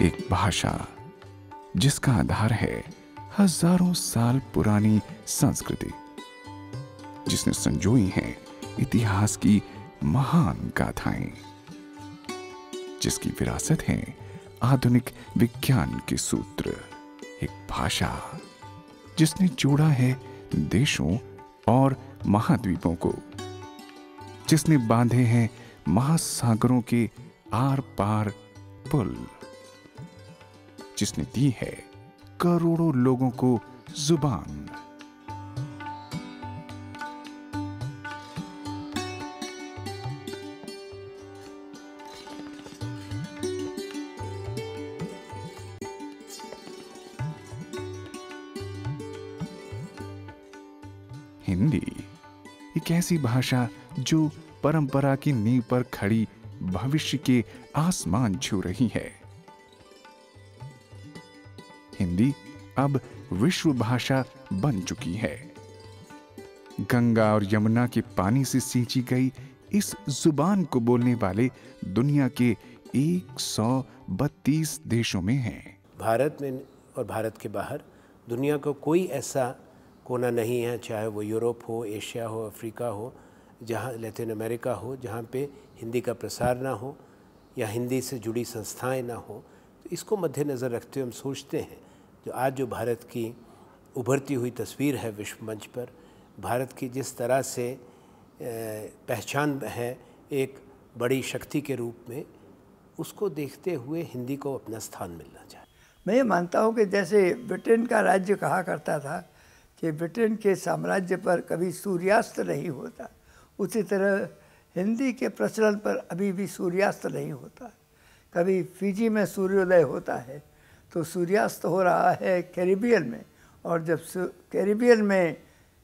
एक भाषा जिसका आधार है हजारों साल पुरानी संस्कृति, जिसने संजोई हैं इतिहास की महान गाथाएं, जिसकी विरासत है आधुनिक विज्ञान के सूत्र। एक भाषा जिसने जोड़ा है देशों और महाद्वीपों को, जिसने बांधे हैं महासागरों के आर पार पुल, जिसने दी है करोड़ों लोगों को जुबान। हिंदी एक ऐसी भाषा जो परंपरा की नींव पर खड़ी भविष्य के आसमान छू रही है। हिंदी अब विश्व भाषा बन चुकी है। गंगा और यमुना के पानी से सींची गई इस जुबान को बोलने वाले दुनिया के 132 देशों में हैं। भारत में और भारत के बाहर दुनिया का कोई ऐसा कोना नहीं है, चाहे वो यूरोप हो, एशिया हो, अफ्रीका हो, जहाँ लैटिन अमेरिका हो, जहाँ पे हिंदी का प्रसार ना हो या हिंदी से जुड़ी संस्थाएं ना हो। तो इसको मद्देनज़र रखते हुए हम सोचते हैं जो आज जो भारत की उभरती हुई तस्वीर है विश्व मंच पर, भारत की जिस तरह से पहचान है एक बड़ी शक्ति के रूप में, उसको देखते हुए हिंदी को अपना स्थान मिलना चाहिए। मैं ये मानता हूँ कि जैसे ब्रिटेन का राज्य कहा करता था कि ब्रिटेन के साम्राज्य पर कभी सूर्यास्त नहीं होता, उसी तरह हिंदी के प्रचलन पर अभी भी सूर्यास्त नहीं होता। कभी फिजी में सूर्योदय होता है तो सूर्यास्त हो रहा है कैरिबियन में, और जब कैरिबियन में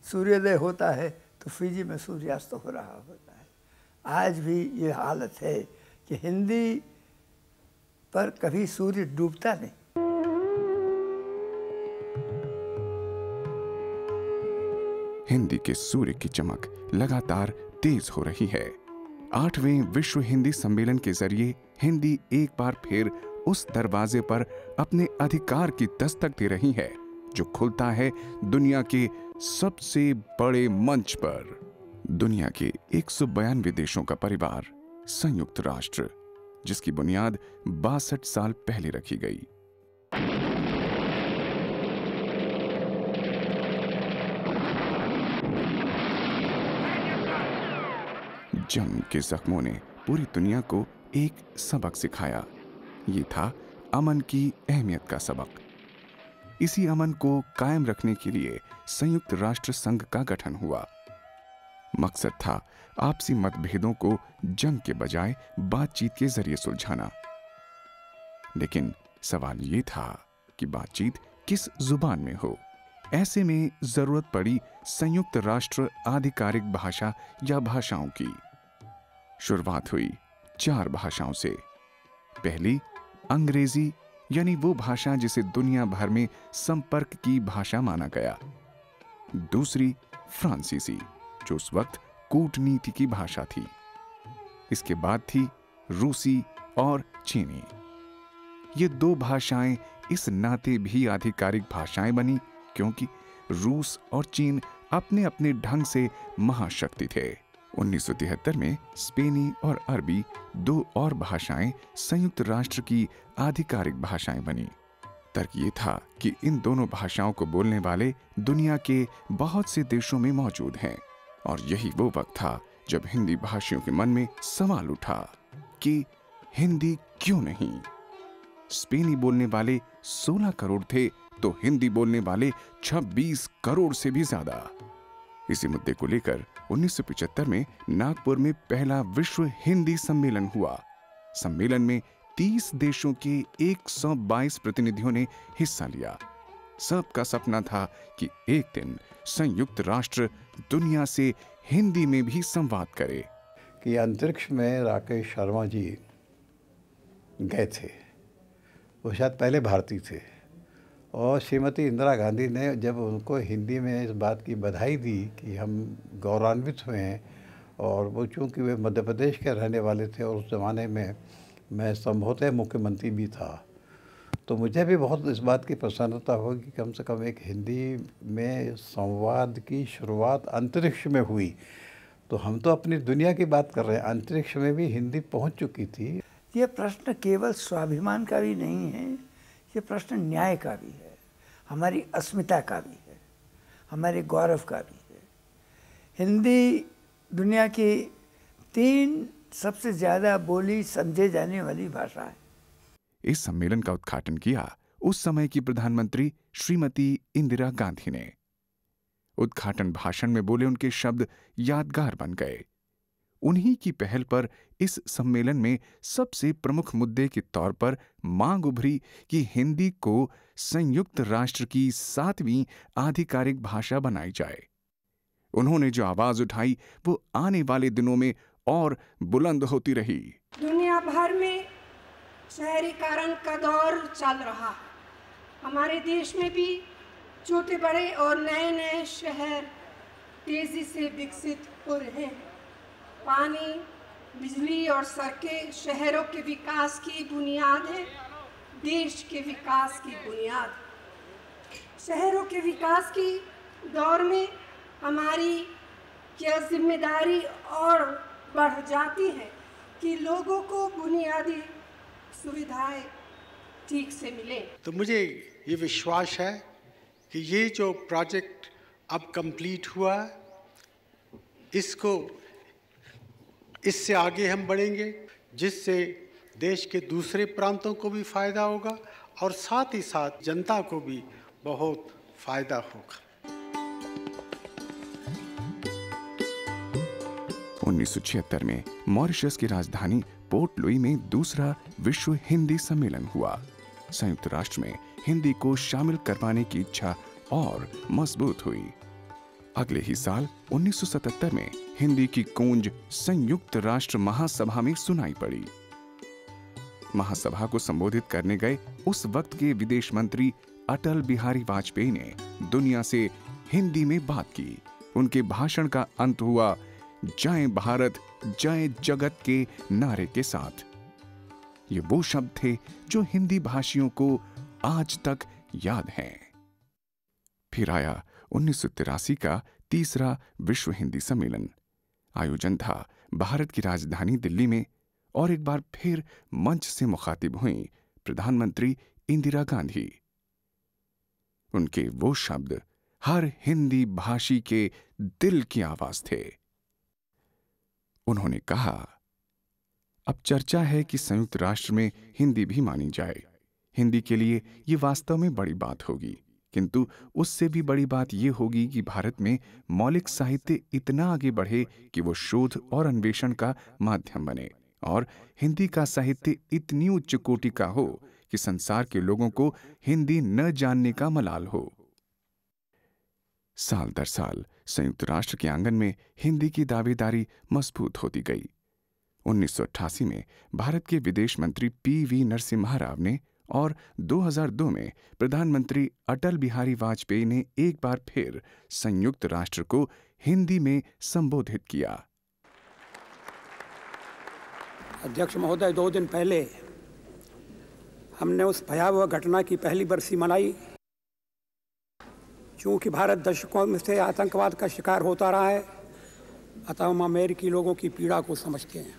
सूर्योदय होता है तो फिजी में सूर्यास्त हो रहा होता है। आज भी ये हालत है कि हिंदी पर कभी सूर्य डूबता नहीं। हिंदी के सूर्य की चमक लगातार तेज हो रही है। 8वें विश्व हिंदी सम्मेलन के जरिए हिंदी एक बार फिर उस दरवाजे पर अपने अधिकार की दस्तक दे रही है जो खुलता है दुनिया के सबसे बड़े मंच पर। दुनिया के 192 देशों का परिवार संयुक्त राष्ट्र, जिसकी बुनियाद 62 साल पहले रखी गई। जंग के जख्मों ने पूरी दुनिया को एक सबक सिखाया। ये था अमन की अहमियत का सबक। इसी अमन को कायम रखने के लिए संयुक्त राष्ट्र संघ का गठन हुआ। मकसद था आपसी मतभेदों को जंग के बजाय बातचीत के जरिए सुलझाना। लेकिन सवाल ये था कि बातचीत किस जुबान में हो। ऐसे में जरूरत पड़ी संयुक्त राष्ट्र आधिकारिक भाषा या भाषाओं की। शुरुआत हुई 4 भाषाओं से। पहली अंग्रेजी, यानी वो भाषा जिसे दुनिया भर में संपर्क की भाषा माना गया। दूसरी फ्रांसीसी, जो उस वक्त कूटनीति की भाषा थी। इसके बाद थी रूसी और चीनी। ये 2 भाषाएं इस नाते भी आधिकारिक भाषाएं बनी क्योंकि रूस और चीन अपने अपने ढंग से महाशक्ति थे। 1973 में स्पेनी और अरबी 2 और भाषाएं संयुक्त राष्ट्र की आधिकारिक भाषाएं बनी। तर्क ये था कि इन दोनों भाषाओं को बोलने वाले दुनिया के बहुत से देशों में मौजूद हैं, और यही वो वक्त था जब हिंदी भाषियों के मन में सवाल उठा कि हिंदी क्यों नहीं। स्पेनी बोलने वाले 16 करोड़ थे तो हिंदी बोलने वाले 26 करोड़ से भी ज्यादा। इसी मुद्दे को लेकर 1975 में नागपुर में पहला विश्व हिंदी सम्मेलन हुआ। सम्मेलन में 30 देशों के 122 प्रतिनिधियों ने हिस्सा लिया। सबका सपना था कि एक दिन संयुक्त राष्ट्र दुनिया से हिंदी में भी संवाद करे। कि अंतरिक्ष में राकेश शर्मा जी गए थे, वो शायद पहले भारतीय थे, और श्रीमती इंदिरा गांधी ने जब उनको हिंदी में इस बात की बधाई दी कि हम गौरवान्वित हुए हैं, और वो चूँकि वे मध्य प्रदेश के रहने वाले थे और उस ज़माने में मैं संभवतः मुख्यमंत्री भी था, तो मुझे भी बहुत इस बात की प्रसन्नता होगी कि कम से कम एक हिंदी में संवाद की शुरुआत अंतरिक्ष में हुई। तो हम तो अपनी दुनिया की बात कर रहे हैं, अंतरिक्ष में भी हिंदी पहुंच चुकी थी। ये प्रश्न केवल स्वाभिमान का भी नहीं है, ये प्रश्न न्याय का भी है, हमारी अस्मिता का भी है, हमारे गौरव का भी है। हिंदी दुनिया की 3 सबसे ज़्यादा बोली समझे जाने वाली भाषा है। इस सम्मेलन का उद्घाटन किया उस समय की प्रधानमंत्री श्रीमती इंदिरा गांधी ने। उद्घाटन भाषण में बोले उनके शब्द यादगार बन गए। उन्हीं की पहल पर इस सम्मेलन में सबसे प्रमुख मुद्दे के तौर पर मांग उभरी कि हिंदी को संयुक्त राष्ट्र की 7वीं आधिकारिक भाषा बनाई जाए। उन्होंने जो आवाज उठाई वो आने वाले दिनों में और बुलंद होती रही। दुनिया भर में शहरीकरण का दौर चल रहा है। हमारे देश में भी छोटे बड़े और नए नए शहर तेजी से विकसित हो रहे हैं। पानी, बिजली और सड़कें शहरों के विकास की बुनियाद है, देश के विकास की बुनियाद। शहरों के विकास की दौर में हमारी यह जिम्मेदारी और बढ़ जाती है कि लोगों को बुनियादी सुविधाएं ठीक से मिले। तो मुझे ये विश्वास है कि ये जो प्रोजेक्ट अब कंप्लीट हुआ, इससे आगे हम बढ़ेंगे, जिससे देश के दूसरे प्रांतों को भी फायदा होगा और साथ ही साथ जनता को भी बहुत फायदा होगा। 1976 में मॉरिशस की राजधानी पोर्ट लुई में दूसरा विश्व हिंदी सम्मेलन हुआ। संयुक्त राष्ट्र में हिंदी को शामिल करवाने की इच्छा और मजबूत हुई। अगले ही साल 1977 में हिंदी की गूंज संयुक्त राष्ट्र महासभा में सुनाई पड़ी। महासभा को संबोधित करने गए उस वक्त के विदेश मंत्री अटल बिहारी वाजपेयी ने दुनिया से हिंदी में बात की। उनके भाषण का अंत हुआ जय भारत जय जगत के नारे के साथ। ये वो शब्द थे जो हिंदी भाषियों को आज तक याद हैं। फिर आया 1983 का तीसरा विश्व हिंदी सम्मेलन। आयोजन था भारत की राजधानी दिल्ली में और एक बार फिर मंच से मुखातिब हुई प्रधानमंत्री इंदिरा गांधी। उनके वो शब्द हर हिंदी भाषी के दिल की आवाज थे। उन्होंने कहा, अब चर्चा है कि संयुक्त राष्ट्र में हिंदी भी मानी जाए। हिंदी के लिए ये वास्तव में बड़ी बात होगी, किंतु उससे भी बड़ी बात यह होगी कि भारत में मौलिक साहित्य इतना आगे बढ़े कि वो शोध और अन्वेषण का माध्यम बने और हिंदी का साहित्य इतनी उच्च कोटि का हो कि संसार के लोगों को हिंदी न जानने का मलाल हो। साल दर साल संयुक्त राष्ट्र के आंगन में हिंदी की दावेदारी मजबूत होती गई। 1988 में भारत के विदेश मंत्री PV नरसिम्हा राव ने और 2002 में प्रधानमंत्री अटल बिहारी वाजपेयी ने एक बार फिर संयुक्त राष्ट्र को हिंदी में संबोधित किया। अध्यक्ष महोदय, 2 दिन पहले हमने उस भयावह घटना की पहली बरसी मनाई। चूंकि भारत दशकों से आतंकवाद का शिकार होता रहा है, अतः हम अमेरिकी लोगों की पीड़ा को समझते हैं।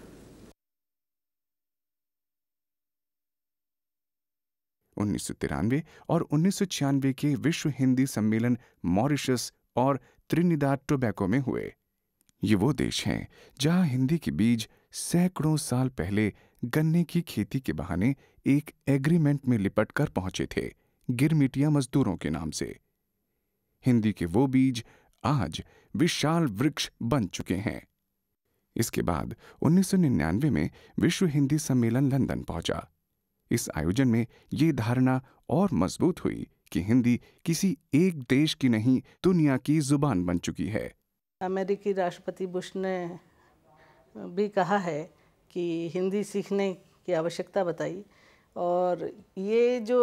1993 और 1996 के विश्व हिंदी सम्मेलन मॉरिशस और त्रिनिदाद टोबैको में हुए। ये वो देश हैं जहां हिंदी के बीज सैकड़ों साल पहले गन्ने की खेती के बहाने एक एग्रीमेंट में लिपट कर पहुंचे थे, गिरमिटिया मजदूरों के नाम से। हिंदी के वो बीज आज विशाल वृक्ष बन चुके हैं। इसके बाद 1999 में विश्व हिंदी सम्मेलन लंदन पहुंचा। इस आयोजन में ये धारणा और मजबूत हुई कि हिंदी किसी एक देश की नहीं, दुनिया की जुबान बन चुकी है। अमेरिकी राष्ट्रपति बुश ने भी कहा है कि हिंदी सीखने की आवश्यकता बताई, और ये जो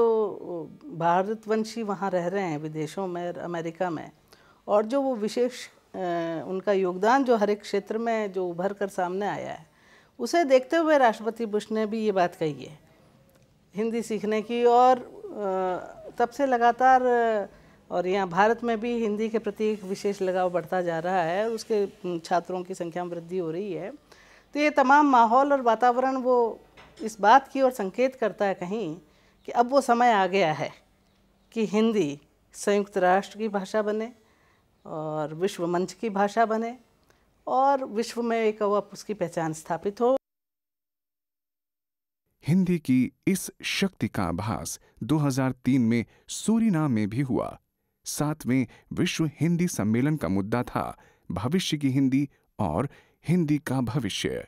भारतवंशी वहाँ रह रहे हैं विदेशों में, अमेरिका में, और जो वो विशेष उनका योगदान जो हर एक क्षेत्र में जो उभर कर सामने आया है, उसे देखते हुए राष्ट्रपति बुश ने भी ये बात कही है हिंदी सीखने की। और तब से लगातार और यहाँ भारत में भी हिंदी के प्रति एक विशेष लगाव बढ़ता जा रहा है और उसके छात्रों की संख्या में वृद्धि हो रही है। तो ये तमाम माहौल और वातावरण वो इस बात की ओर संकेत करता है कहीं कि अब वो समय आ गया है कि हिंदी संयुक्त राष्ट्र की भाषा बने और विश्व मंच की भाषा बने और विश्व में एक उसकी पहचान स्थापित हो। हिंदी की इस शक्ति का आभास 2003 में सूरीनाम में भी हुआ। 7वें विश्व हिंदी सम्मेलन का मुद्दा था भविष्य की हिंदी और हिंदी का भविष्य।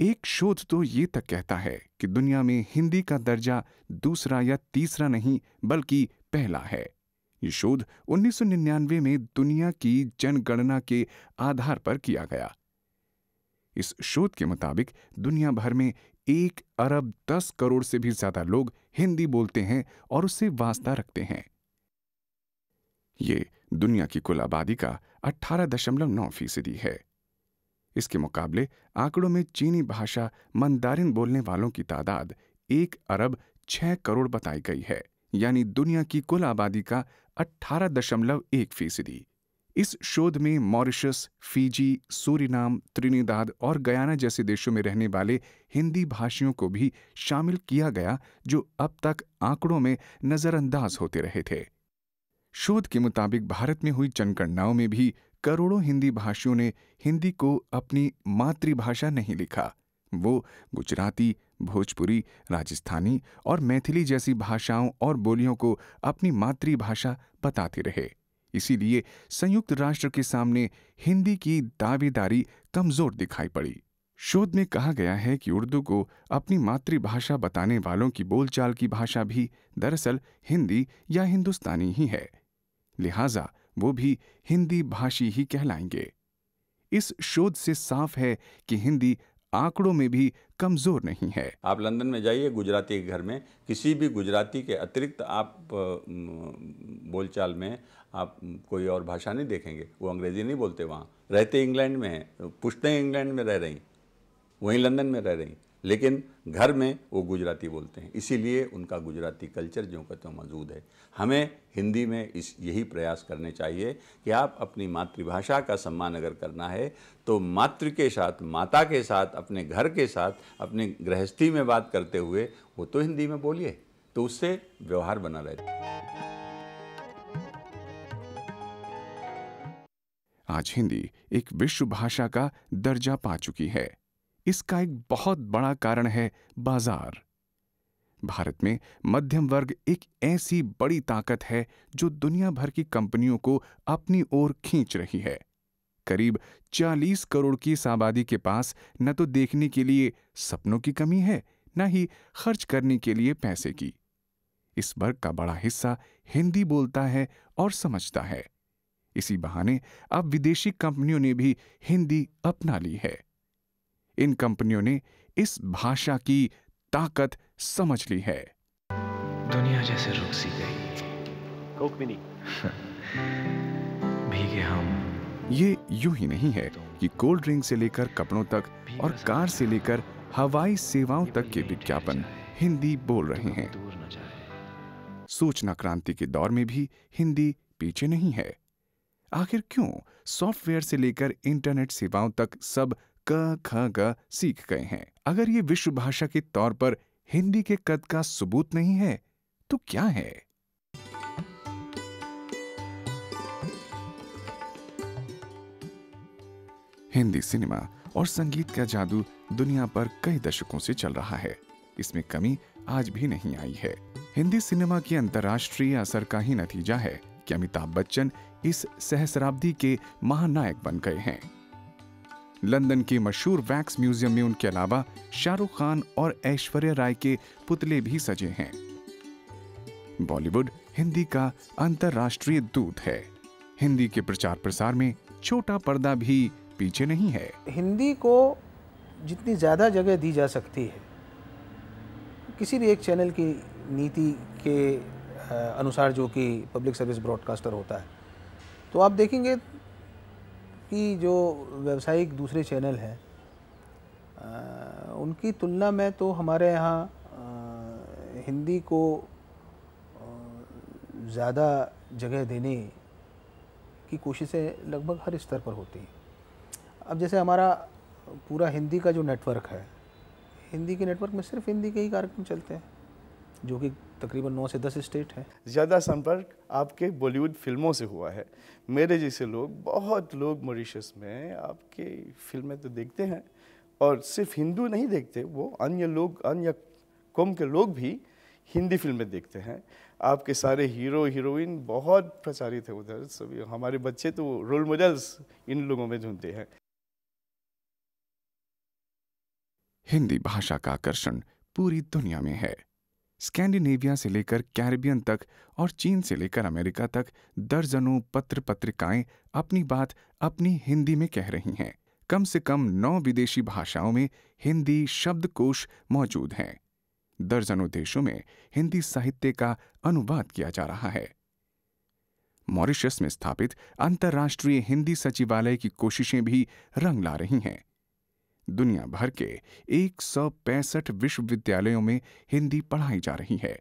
एक शोध तो ये तक कहता है कि दुनिया में हिंदी का दर्जा दूसरा या तीसरा नहीं बल्कि पहला है। ये शोध 1999 में दुनिया की जनगणना के आधार पर किया गया। इस शोध के मुताबिक दुनिया भर में 1 अरब 10 करोड़ से भी ज्यादा लोग हिंदी बोलते हैं और उससे वास्ता रखते हैं। ये दुनिया की कुल आबादी का 18.9% है। इसके मुकाबले आंकड़ों में चीनी भाषा मंदारिन बोलने वालों की तादाद 1 अरब 6 करोड़ बताई गई है, यानी दुनिया की कुल आबादी का 18.1%। इस शोध में मॉरिशस, फिजी, सूरीनाम, त्रिनिदाद और गयाना जैसे देशों में रहने वाले हिंदी भाषियों को भी शामिल किया गया, जो अब तक आंकड़ों में नजरअंदाज होते रहे थे। शोध के मुताबिक भारत में हुई जनगणनाओं में भी करोड़ों हिंदी भाषियों ने हिंदी को अपनी मातृभाषा नहीं लिखा। वो गुजराती, भोजपुरी, राजस्थानी और मैथिली जैसी भाषाओं और बोलियों को अपनी मातृभाषा बताते रहे। इसीलिए संयुक्त राष्ट्र के सामने हिंदी की दावेदारी कमजोर दिखाई पड़ी। शोध में कहा गया है कि उर्दू को अपनी मातृभाषा बताने वालों की बोलचाल की भाषा भी दरअसल हिंदी या हिंदुस्तानी ही है, लिहाजा वो भी हिंदी भाषी ही कहलाएंगे। इस शोध से साफ है कि हिंदी आंकड़ों में भी कमजोर नहीं है। आप लंदन में जाइए, गुजराती के घर में किसी भी गुजराती के अतिरिक्त आप बोलचाल में आप कोई और भाषा नहीं देखेंगे। वो अंग्रेजी नहीं बोलते, वहाँ रहते इंग्लैंड में हैं, पुश्तें इंग्लैंड में रह रही, वहीं लंदन में रह रही, लेकिन घर में वो गुजराती बोलते हैं। इसीलिए उनका गुजराती कल्चर जो का तो मौजूद है। हमें हिंदी में यही प्रयास करने चाहिए कि आप अपनी मातृभाषा का सम्मान अगर करना है तो मातृ के साथ, माता के साथ, अपने घर के साथ, अपनी गृहस्थी में बात करते हुए वो तो हिंदी में बोलिए, तो उससे व्यवहार बना रहता है। आज हिंदी एक विश्व भाषा का दर्जा पा चुकी है। इसका एक बहुत बड़ा कारण है बाजार। भारत में मध्यम वर्ग एक ऐसी बड़ी ताकत है जो दुनिया भर की कंपनियों को अपनी ओर खींच रही है। करीब 40 करोड़ की इस आबादी के पास न तो देखने के लिए सपनों की कमी है, न ही खर्च करने के लिए पैसे की। इस वर्ग का बड़ा हिस्सा हिंदी बोलता है और समझता है। इसी बहाने अब विदेशी कंपनियों ने भी हिंदी अपना ली है। इन कंपनियों ने इस भाषा की ताकत समझ ली है। दुनिया जैसे रुक सी गई, कोक भी नहीं भीगे हम। ये यूं ही नहीं है कि कोल्ड ड्रिंक से लेकर कपड़ों तक और कार से लेकर हवाई सेवाओं तक के विज्ञापन हिंदी बोल रहे हैं। सूचना क्रांति के दौर में भी हिंदी पीछे नहीं है। आखिर क्यों सॉफ्टवेयर से लेकर इंटरनेट सेवाओं तक सब क ख ग सीख गए हैं? अगर ये विश्व भाषा के तौर पर हिंदी के कद का सबूत नहीं है तो क्या है? हिंदी सिनेमा और संगीत का जादू दुनिया पर कई दशकों से चल रहा है। इसमें कमी आज भी नहीं आई है। हिंदी सिनेमा की अंतर्राष्ट्रीय असर का ही नतीजा है कि अमिताभ बच्चन इस सहस्राब्दी के महानायक बन गए हैं। लंदन के मशहूर वैक्स म्यूजियम में उनके अलावा शाहरुख खान और ऐश्वर्या राय के पुतले भी सजे हैं। बॉलीवुड हिंदी का अंतर्राष्ट्रीय दूत है। हिंदी के प्रचार प्रसार में छोटा पर्दा भी पीछे नहीं है। हिंदी को जितनी ज़्यादा जगह दी जा सकती है, किसी भी एक चैनल की नीति के अनुसार जो कि पब्लिक सर्विस ब्रॉडकास्टर होता है, तो आप देखेंगे कि जो व्यावसायिक दूसरे चैनल हैं उनकी तुलना में तो हमारे यहाँ हिंदी को ज़्यादा जगह देने की कोशिशें लगभग हर स्तर पर होती हैं। अब जैसे हमारा पूरा हिंदी का जो नेटवर्क है, हिंदी के नेटवर्क में सिर्फ हिंदी के ही कार्यक्रम चलते हैं, जो कि तकरीबन 9 से 10 स्टेट है। ज़्यादा संपर्क आपके बॉलीवुड फिल्मों से हुआ है। मेरे जैसे लोग, बहुत लोग मॉरिशस में आपके फिल्में तो देखते हैं, और सिर्फ हिंदू नहीं देखते, वो अन्य लोग, अन्य कौम के लोग भी हिंदी फिल्में देखते हैं। आपके सारे हीरो हीरोइन बहुत प्रचारित है उधर, सभी हमारे बच्चे तो रोल मॉडल्स इन लोगों में ढूंढते हैं। हिंदी भाषा का आकर्षण पूरी दुनिया में है। स्कैंडिनेविया से लेकर कैरिबियन तक और चीन से लेकर अमेरिका तक दर्जनों पत्र पत्रिकाएं अपनी बात अपनी हिंदी में कह रही हैं। कम से कम 9 विदेशी भाषाओं में हिंदी शब्दकोश मौजूद हैं। दर्जनों देशों में हिंदी साहित्य का अनुवाद किया जा रहा है। मॉरिशस में स्थापित अंतर्राष्ट्रीय हिंदी सचिवालय की कोशिशें भी रंग ला रही हैं। दुनिया भर के 165 विश्वविद्यालयों में हिंदी पढ़ाई जा रही है।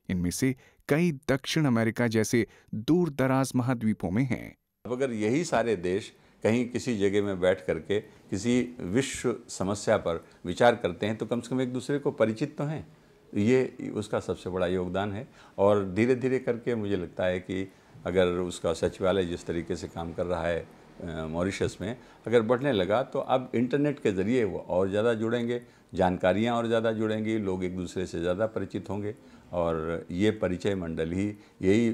इनमें से कई दक्षिण अमेरिका जैसे दूर दराज महाद्वीपों में हैं। अब अगर यही सारे देश कहीं किसी जगह में बैठ करके किसी विश्व समस्या पर विचार करते हैं तो कम से कम एक दूसरे को परिचित तो हैं। ये उसका सबसे बड़ा योगदान है। और धीरे धीरे करके मुझे लगता है कि अगर उसका सचिवालय जिस तरीके से काम कर रहा है मॉरिशस में अगर बढ़ने लगा तो अब इंटरनेट के ज़रिए वो और ज़्यादा जुड़ेंगे, जानकारियाँ और ज़्यादा जुड़ेंगी, लोग एक दूसरे से ज़्यादा परिचित होंगे और ये परिचय मंडल ही यही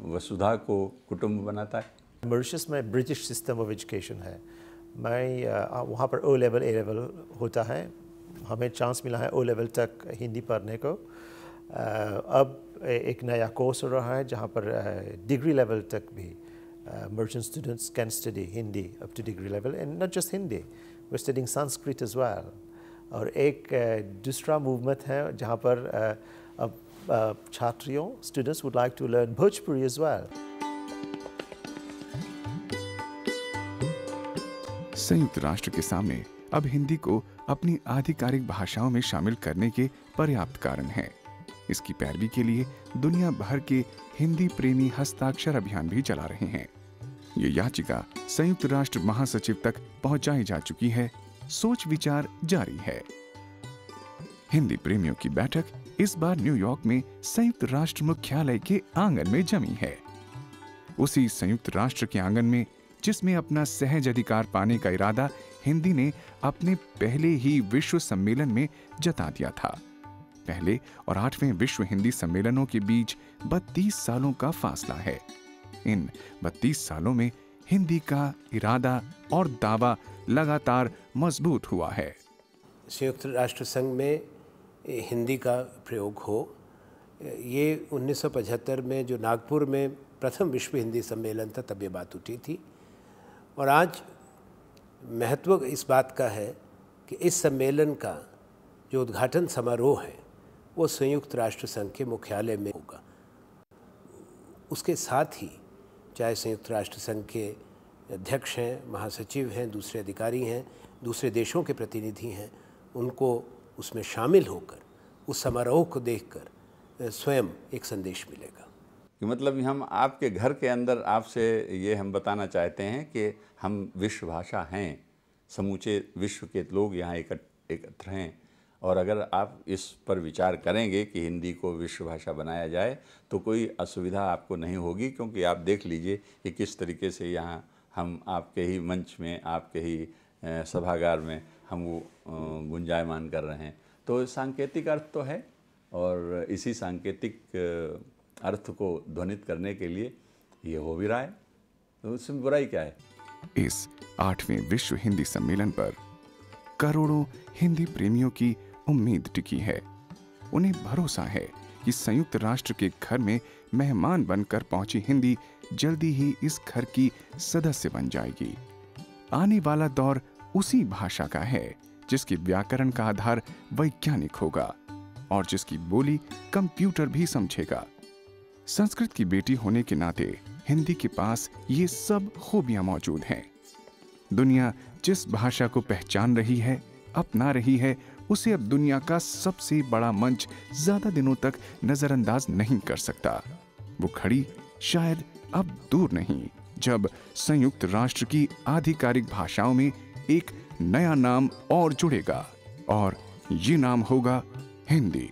वसुधा को कुटुंब बनाता है। मॉरिशस में ब्रिटिश सिस्टम ऑफ एजुकेशन है। मैं वहाँ पर ओ लेवल ए लेवल होता है, हमें चांस मिला है ओ लेवल तक हिंदी पढ़ने को। अब एक नया कोर्स हो रहा है जहाँ पर डिग्री लेवल तक भी Merchant students can study Hindi up to degree level, and not just Hindi, we're studying Sanskrit as well. और एक दूसरा मूवमेंट है जहाँ पर अब छात्रियों students would like to learn Bhojpuri as well. संयुक्त राष्ट्र के सामने अब हिंदी को अपनी आधिकारिक भाषाओं में शामिल करने के पर्याप्त कारण हैं। इसकी पैरवी के लिए दुनिया भर के हिंदी प्रेमी हस्ताक्षर अभियान भी चला रहे हैं। ये याचिका संयुक्त राष्ट्र महासचिव तक पहुंचाई जा चुकी है। सोच विचार जारी है। हिंदी प्रेमियों की बैठक इस बार न्यूयॉर्क में संयुक्त राष्ट्र मुख्यालय के आंगन में जमी है। उसी संयुक्त राष्ट्र के आंगन में जिसमें अपना सहज अधिकार पाने का इरादा हिंदी ने अपने पहले ही विश्व सम्मेलन में जता दिया था। पहले और 8वें विश्व हिंदी सम्मेलनों के बीच 32 सालों का फासला है। इन 32 सालों में हिंदी का इरादा और दावा लगातार मजबूत हुआ है। संयुक्त राष्ट्र संघ में हिंदी का प्रयोग हो, ये 1975 में जो नागपुर में प्रथम विश्व हिंदी सम्मेलन था तब ये बात उठी थी। और आज महत्व इस बात का है कि इस सम्मेलन का जो उद्घाटन समारोह है वो संयुक्त राष्ट्र संघ के मुख्यालय में होगा। उसके साथ ही चाहे संयुक्त राष्ट्र संघ के अध्यक्ष हैं, महासचिव हैं, दूसरे अधिकारी हैं, दूसरे देशों के प्रतिनिधि हैं, उनको उसमें शामिल होकर उस समारोह को देखकर स्वयं एक संदेश मिलेगा। मतलब हम आपके घर के अंदर आपसे ये हम बताना चाहते हैं कि हम विश्व भाषा हैं, समूचे विश्व के लोग यहाँ एकत्र हैं और अगर आप इस पर विचार करेंगे कि हिंदी को विश्व भाषा बनाया जाए तो कोई असुविधा आपको नहीं होगी, क्योंकि आप देख लीजिए कि किस तरीके से यहाँ हम आपके ही मंच में, आपके ही सभागार में हम वो गुंजायमान कर रहे हैं। तो सांकेतिक अर्थ तो है और इसी सांकेतिक अर्थ को ध्वनित करने के लिए ये हो भी रहा है, तो उसमें बुराई क्या है। इस 8वें विश्व हिंदी सम्मेलन पर करोड़ों हिंदी प्रेमियों की उम्मीद टिकी है। उन्हें भरोसा है कि संयुक्त राष्ट्र के घर में मेहमान बनकर पहुंची हिंदी जल्दी ही इस घर की सदस्य बन जाएगी। आने वाला दौर उसी भाषा का है जिसके व्याकरण का आधार वैज्ञानिक होगा और जिसकी बोली कंप्यूटर भी समझेगा। संस्कृत की बेटी होने के नाते हिंदी के पास ये सब खूबियां मौजूद हैं। दुनिया जिस भाषा को पहचान रही है, अपना रही है, उसे अब दुनिया का सबसे बड़ा मंच ज्यादा दिनों तक नजरअंदाज नहीं कर सकता। वो घड़ी शायद अब दूर नहीं जब संयुक्त राष्ट्र की आधिकारिक भाषाओं में एक नया नाम और जुड़ेगा और ये नाम होगा हिंदी।